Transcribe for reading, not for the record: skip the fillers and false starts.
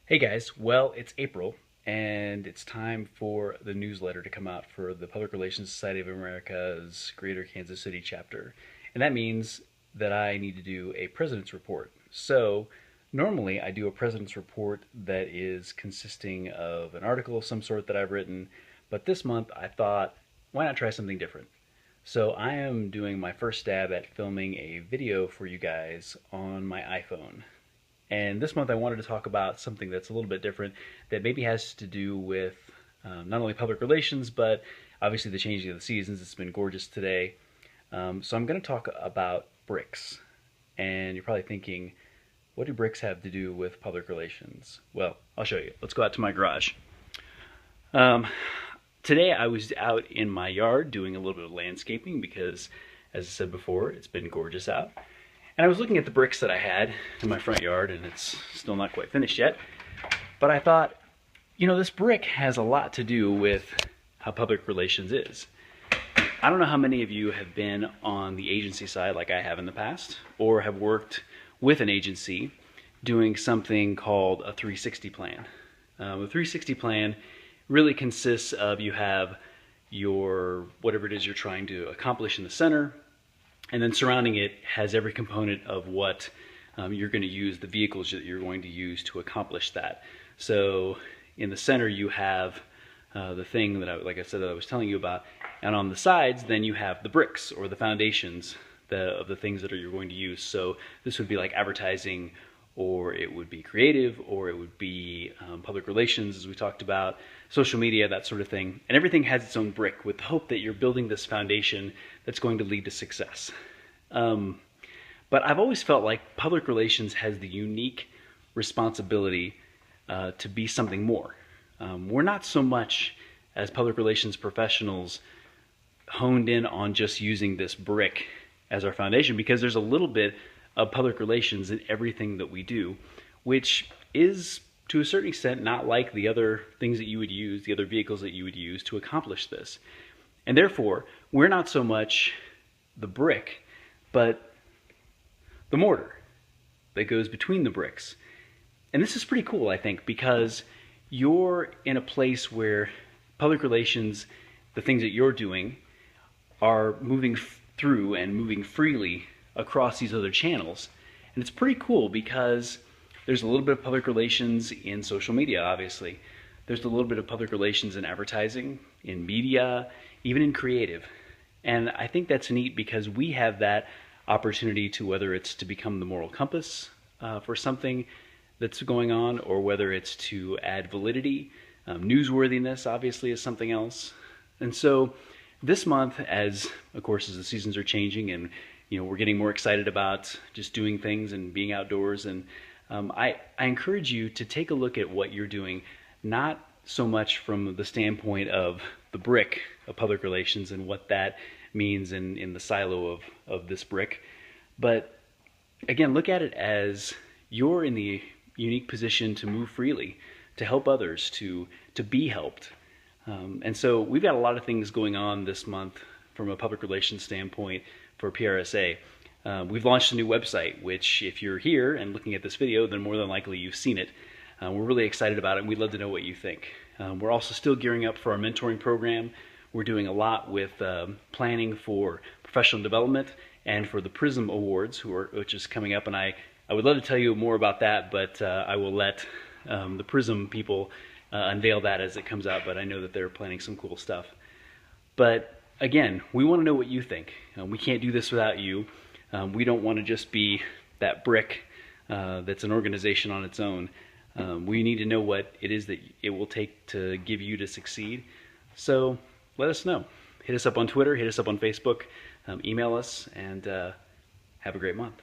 Hey guys, well, it's April and it's time for the newsletter to come out for the Public Relations Society of America's Greater Kansas City chapter. And that means that I need to do a president's report. So normally I do a president's report that is consisting of an article of some sort that I've written, but this month I thought, why not try something different? So I am doing my first stab at filming a video for you guys on my iPhone. And this month I wanted to talk about something that's a little bit different that maybe has to do with not only public relations, but obviously the changing of the seasons. It's been gorgeous today. So I'm going to talk about bricks. And you're probably thinking, what do bricks have to do with public relations? Well, I'll show you. Let's go out to my garage. Today I was out in my yard doing a little bit of landscaping because, as I said before, it's been gorgeous out. And I was looking at the bricks that I had in my front yard, and it's still not quite finished yet. But I thought, you know, this brick has a lot to do with how public relations is. I don't know how many of you have been on the agency side like I have in the past, or have worked with an agency doing something called a 360 plan. A 360 plan really consists of, you have your, whatever it is you're trying to accomplish in the center, and then surrounding it has every component of what you're going to use, the vehicles that you're going to use to accomplish that. So in the center you have the thing that like I said, that I was telling you about, and on the sides then you have the bricks or the foundations of the things that you're going to use. So this would be like advertising, or it would be creative, or it would be public relations, as we talked about, social media, that sort of thing. And everything has its own brick with the hope that you're building this foundation that's going to lead to success. But I've always felt like public relations has the unique responsibility to be something more. We're not so much, as public relations professionals, honed in on just using this brick as our foundation, because there's a little bit of public relations in everything that we do, which is to a certain extent not like the other things that you would use, the other vehicles that you would use to accomplish this. And therefore, we're not so much the brick, but the mortar that goes between the bricks. And this is pretty cool, I think, because you're in a place where public relations, the things that you're doing, are moving through and moving freely across these other channels. And it's pretty cool because there's a little bit of public relations in social media, obviously. There's a little bit of public relations in advertising, in media, even in creative. And I think that's neat because we have that opportunity to, whether it's to become the moral compass for something that's going on, or whether it's to add validity. Newsworthiness, obviously, is something else. And so this month, as of course as the seasons are changing and we're getting more excited about just doing things and being outdoors, and I encourage you to take a look at what you're doing, not so much from the standpoint of the brick of public relations and what that means in the silo of this brick, but again, look at it as you're in the unique position to move freely, to help others, to be helped. And so we've got a lot of things going on this month from a public relations standpoint for PRSA. We've launched a new website, which if you're here and looking at this video, then more than likely you've seen it. We're really excited about it, and we'd love to know what you think. We're also still gearing up for our mentoring program. We're doing a lot with planning for professional development and for the PRISM Awards, which is coming up, and I would love to tell you more about that, but I will let the PRISM people unveil that as it comes out, but I know that they're planning some cool stuff. But again, we want to know what you think. We can't do this without you. We don't want to just be that brick that's an organization on its own. We need to know what it is that it will take to give you to succeed. So let us know. Hit us up on Twitter, hit us up on Facebook, email us, and have a great month.